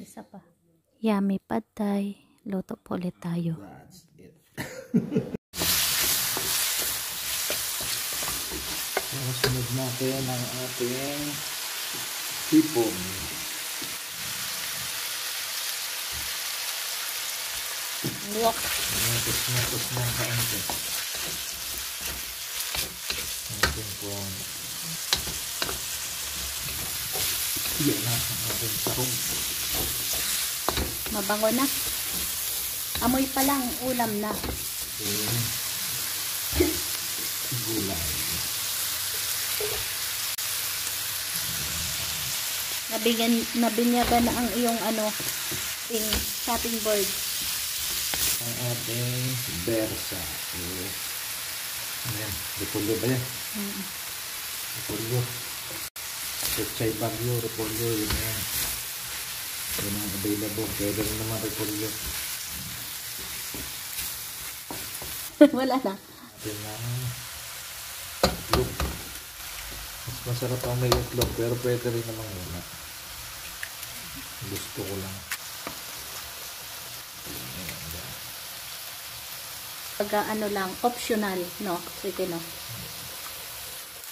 Isa pa. Yummy pad thai. Luto po ulit tayo. That's it. Sunod natin ang ating hipon. Luwak. Natos ng kaunti. Ating pong yan na ang ating sahog. Mabango na. Amoy pa lang, ulam na. Gulay. Nabinyagan na ang iyong shopping board. Ang ating bersa. Ayan, repolyo ba yan? Repolyo. Pechay bagyo, repolyo, yun yan. Yun ang available. Pwede rin naman repolyo. Wala na. Atin ang itlog. Mas masarap ang may itlog, pero pwede rin naman wala. Gusto ko lang. Pagka lang, optional, no? Sige, no?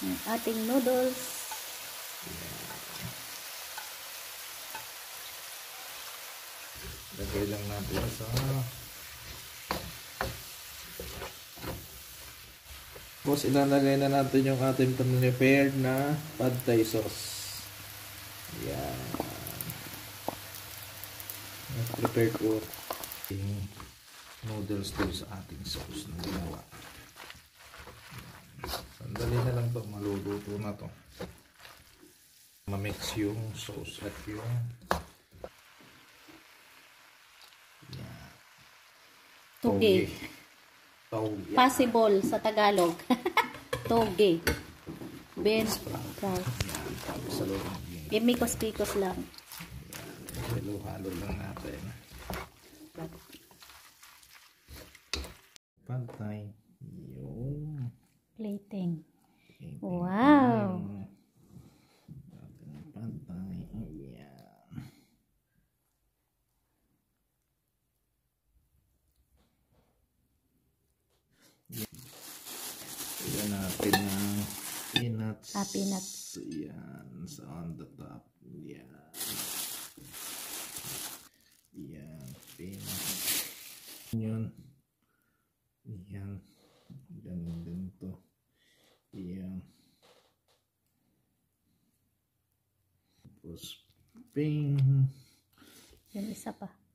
Ang ating noodles. Lagay lang natin sa tapos ilalagay na natin yung ating prepared na pad thai sauce. Yan. Prepared ko yung noodles dito sa ating sauce na ginawa. Sandali na lang ito, maluluto na to. Ma-mix yung sauce at yung Toge. Toge. Possible sa Tagalog. Toge. Beans sprout. Imikos-pikos lang. Halo-halo lang natin. Pantay. Yung Plating. Wow. pantay. Ayan. Ayan natin ang peanuts. Peanuts. Ayan. So on the top. Ayan. Ayan. Peanuts. Yun. Ayan. Ganun din to. Ayan. Tapos ping. Yung isa pa.